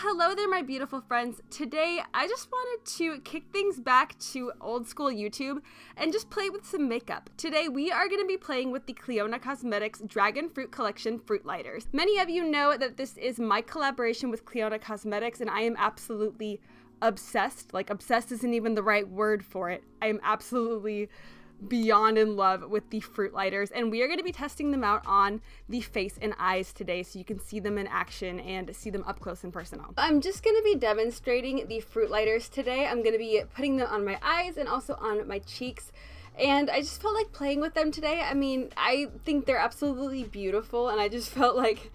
Hello there, my beautiful friends. Today, I just wanted to kick things back to old school YouTube and just play with some makeup. Today, we are going to be playing with the Clionadh Cosmetics Dragon Fruit Collection Fruitlighters. Many of you know that this is my collaboration with Clionadh Cosmetics, and I am absolutely obsessed. Like, obsessed isn't even the right word for it. I am absolutely beyond in love with the Fruitlighters, and we are going to be testing them out on the face and eyes today so you can see them in action and see them up close and personal. I'm just going to be demonstrating the Fruitlighters today. I'm going to be putting them on my eyes and also on my cheeks, and I just felt like playing with them today. I mean, I think they're absolutely beautiful, and I just felt like,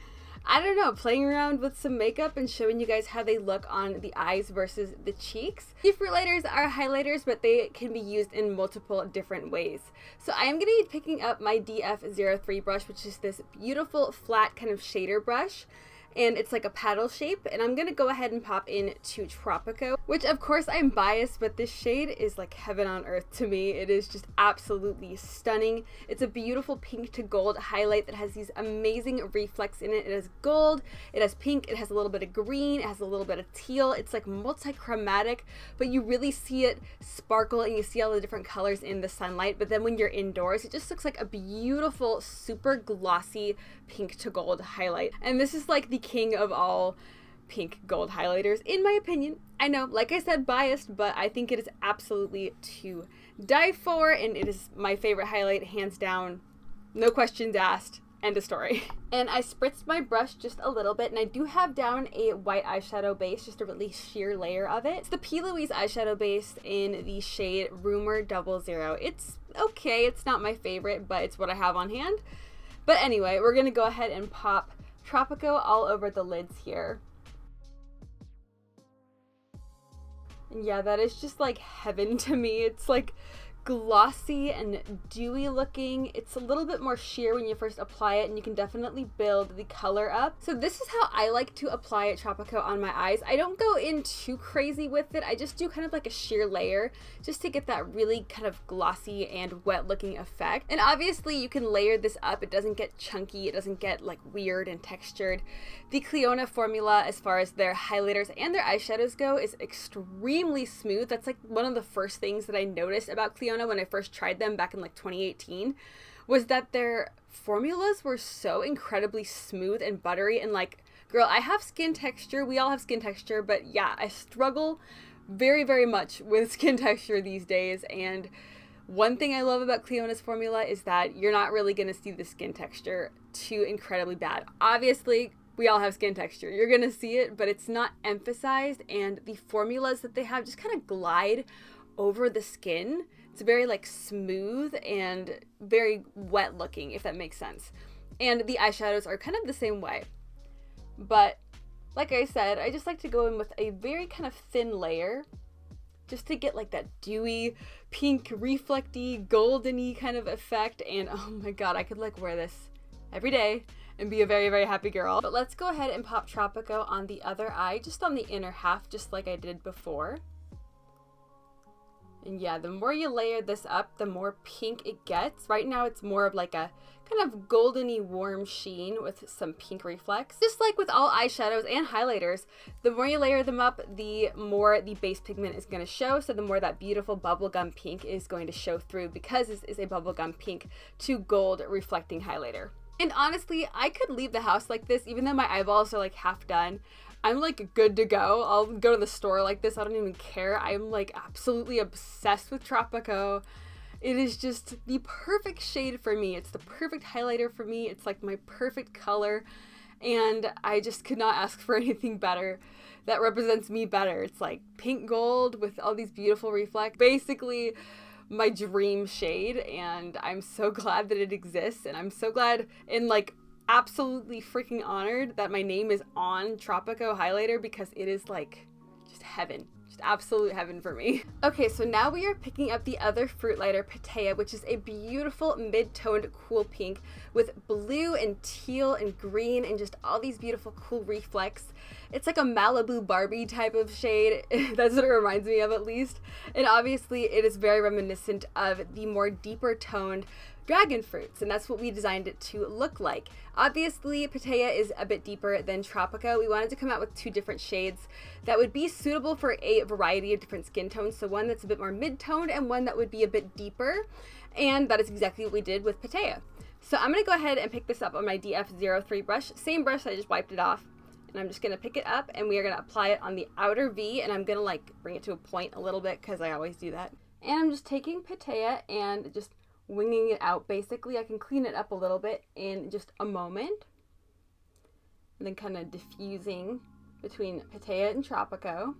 I don't know, playing around with some makeup and showing you guys how they look on the eyes versus the cheeks. The Fruitlighters are highlighters, but they can be used in multiple different ways. So I am going to be picking up my DF03 brush, which is this beautiful flat kind of shader brush. And it's like a paddle shape, and I'm gonna go ahead and pop into Tropico, which of course I'm biased, but this shade is like heaven on earth to me. It is just absolutely stunning. It's a beautiful pink to gold highlight that has these amazing reflex in it. It has gold, it has pink, it has a little bit of green, it has a little bit of teal. It's like multi-chromatic, but you really see it sparkle and you see all the different colors in the sunlight. But then when you're indoors, it just looks like a beautiful, super glossy pink to gold highlight. And this is like the king of all pink gold highlighters, in my opinion. I know, like I said, biased, but I think it is absolutely to die for, and it is my favorite highlight, hands down, no questions asked, end of story. And I spritzed my brush just a little bit, and I do have down a white eyeshadow base, just a really sheer layer of it. It's the P. Louise eyeshadow base in the shade Rumor 00. It's okay, it's not my favorite, but it's what I have on hand. But anyway, we're gonna go ahead and pop Tropico all over the lids here. And yeah, that is just like heaven to me. It's like glossy and dewy looking. It's a little bit more sheer when you first apply it, and you can definitely build the color up. So this is how I like to apply Tropico on my eyes. I don't go in too crazy with it. I just do kind of like a sheer layer just to get that really kind of glossy and wet looking effect. And obviously you can layer this up. It doesn't get chunky. It doesn't get like weird and textured. The Clionadh formula, as far as their highlighters and their eyeshadows go, is extremely smooth. That's like one of the first things that I noticed about Clionadh when I first tried them back in like 2018, was that their formulas were so incredibly smooth and buttery. And like, girl, I have skin texture, we all have skin texture, but yeah, I struggle very, very much with skin texture these days. And one thing I love about Clionadh's formula is that you're not really going to see the skin texture too incredibly bad. Obviously, we all have skin texture. You're going to see it, but it's not emphasized, and the formulas that they have just kind of glide over the skin. It's very like smooth and very wet looking, if that makes sense. And the eyeshadows are kind of the same way. But like I said, I just like to go in with a very kind of thin layer just to get like that dewy, pink, reflecty, goldeny kind of effect. And oh my god, I could like wear this every day and be a very, very happy girl. But let's go ahead and pop Tropico on the other eye, just on the inner half, just like I did before. And yeah, the more you layer this up, the more pink it gets. Right now it's more of like a kind of goldeny warm sheen with some pink reflex. Just like with all eyeshadows and highlighters, the more you layer them up, the more the base pigment is going to show. So the more that beautiful bubblegum pink is going to show through, because this is a bubblegum pink to gold reflecting highlighter. And honestly, I could leave the house like this, even though my eyeballs are like half done. I'm like good to go. I'll go to the store like this. I don't even care. I'm like absolutely obsessed with Tropico. It is just the perfect shade for me. It's the perfect highlighter for me. It's like my perfect color, and I just could not ask for anything better that represents me better. It's like pink gold with all these beautiful reflects. Basically my dream shade, and I'm so glad that it exists, and I'm so glad and like absolutely freaking honored that my name is on Tropico highlighter, because it is like just heaven, just absolute heaven for me. Okay, so now we are picking up the other Fruitlighter, Pitaya, which is a beautiful mid-toned cool pink with blue and teal and green and just all these beautiful cool reflex. It's like a Malibu Barbie type of shade. That's what it reminds me of, at least. And obviously it is very reminiscent of the more deeper toned dragon fruits, and that's what we designed it to look like. Obviously, Pitaya is a bit deeper than Tropico. We wanted to come out with 2 different shades that would be suitable for a variety of different skin tones, so one that's a bit more mid-toned and one that would be a bit deeper, and that is exactly what we did with Pitaya. So I'm going to go ahead and pick this up on my DF03 brush, same brush, I just wiped it off. And I'm just going to pick it up and we are going to apply it on the outer V, and I'm going to like bring it to a point a little bit because I always do that. And I'm just taking Pitaya and just winging it out basically. I can clean it up a little bit in just a moment. And then kind of diffusing between Pitaya and Tropico.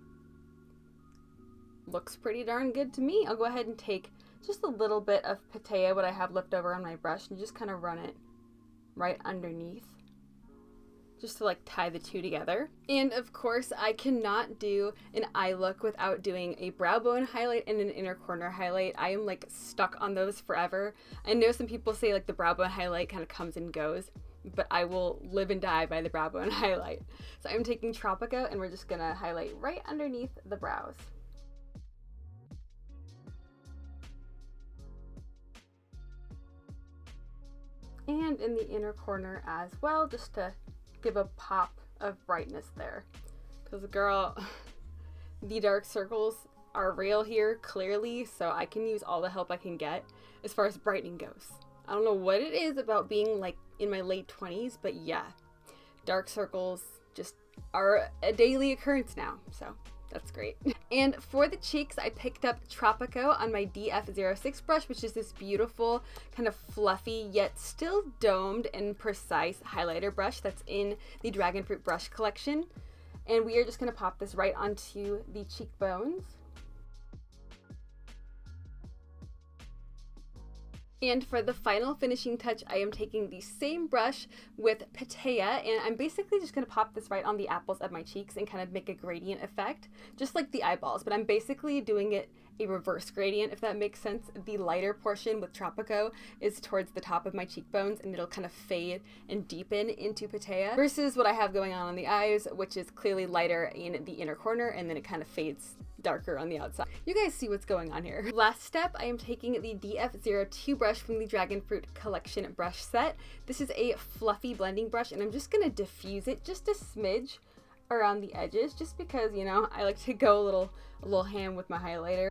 Looks pretty darn good to me. I'll go ahead and take just a little bit of Pitaya, what I have left over on my brush, and just kind of run it right underneath, just to like tie the 2 together. And of course, I cannot do an eye look without doing a brow bone highlight and an inner corner highlight. I am like stuck on those forever. I know some people say like the brow bone highlight kind of comes and goes, but I will live and die by the brow bone highlight. So I'm taking Tropico and we're just gonna highlight right underneath the brows. And in the inner corner as well, just to give a pop of brightness there. Because girl, the dark circles are real here, clearly, so I can use all the help I can get as far as brightening goes. I don't know what it is about being like in my late 20s, but yeah, dark circles just are a daily occurrence now, so that's great. And for the cheeks, I picked up Tropico on my DF06 brush, which is this beautiful, kind of fluffy, yet still domed and precise highlighter brush that's in the Dragon Fruit brush collection. And we are just gonna pop this right onto the cheekbones. And for the final finishing touch, I am taking the same brush with Pitaya, and I'm basically just going to pop this right on the apples of my cheeks and kind of make a gradient effect, just like the eyeballs, but I'm basically doing it a reverse gradient, if that makes sense. The lighter portion with Tropico is towards the top of my cheekbones, and it'll kind of fade and deepen into Pitaya, versus what I have going on the eyes, which is clearly lighter in the inner corner, and then it kind of fades darker on the outside. You guys see what's going on here. Last step, I am taking the DF02 brush from the Dragon Fruit collection brush set. This is a fluffy blending brush, and I'm just gonna diffuse it just a smidge around the edges, just because, you know, I like to go a little ham with my highlighter.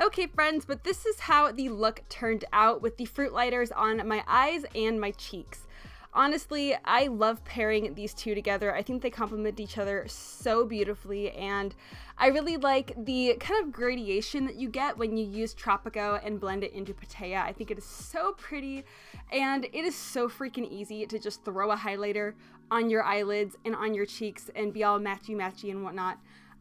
Okay friends, but this is how the look turned out with the Fruitlighters on my eyes and my cheeks. Honestly, I love pairing these 2 together. I think they complement each other so beautifully, and I really like the kind of gradation that you get when you use Tropico and blend it into Pitaya. I think it is so pretty, and it is so freaking easy to just throw a highlighter on your eyelids and on your cheeks and be all matchy-matchy and whatnot.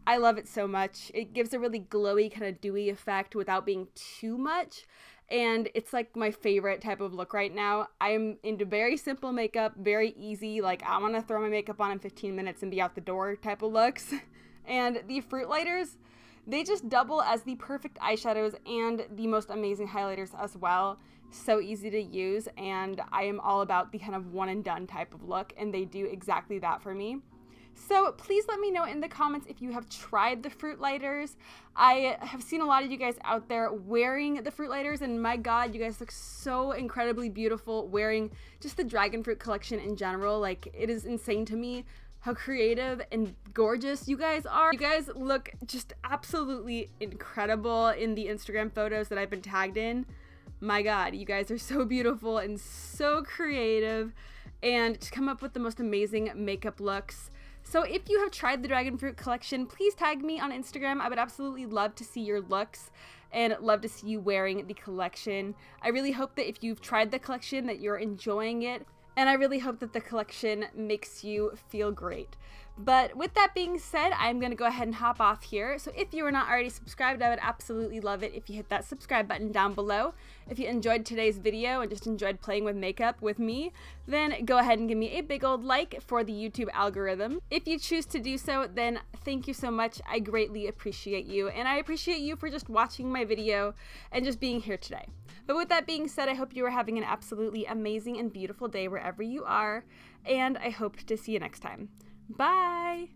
I love it so much. It gives a really glowy, kind of dewy effect without being too much. And it's like my favorite type of look right now. I'm into very simple makeup, very easy, like I want to throw my makeup on in 15 minutes and be out the door type of looks. And the Fruitlighters, they just double as the perfect eyeshadows and the most amazing highlighters as well. So easy to use, and I am all about the kind of one and done type of look, and they do exactly that for me. So please let me know in the comments if you have tried the Fruitlighters. I have seen a lot of you guys out there wearing the Fruitlighters, and my god, you guys look so incredibly beautiful wearing just the Dragon Fruit collection in general. Like, it is insane to me how creative and gorgeous you guys are. You guys look just absolutely incredible in the Instagram photos that I've been tagged in. My god, you guys are so beautiful and so creative, and to come up with the most amazing makeup looks. So if you have tried the Dragon Fruit collection, please tag me on Instagram. I would absolutely love to see your looks and love to see you wearing the collection. I really hope that if you've tried the collection that you're enjoying it, and I really hope that the collection makes you feel great. But with that being said, I'm going to go ahead and hop off here. So if you are not already subscribed, I would absolutely love it if you hit that subscribe button down below. If you enjoyed today's video and just enjoyed playing with makeup with me, then go ahead and give me a big old like for the YouTube algorithm. If you choose to do so, then thank you so much. I greatly appreciate you, and I appreciate you for just watching my video and just being here today. But with that being said, I hope you are having an absolutely amazing and beautiful day wherever you are, and I hope to see you next time. Bye!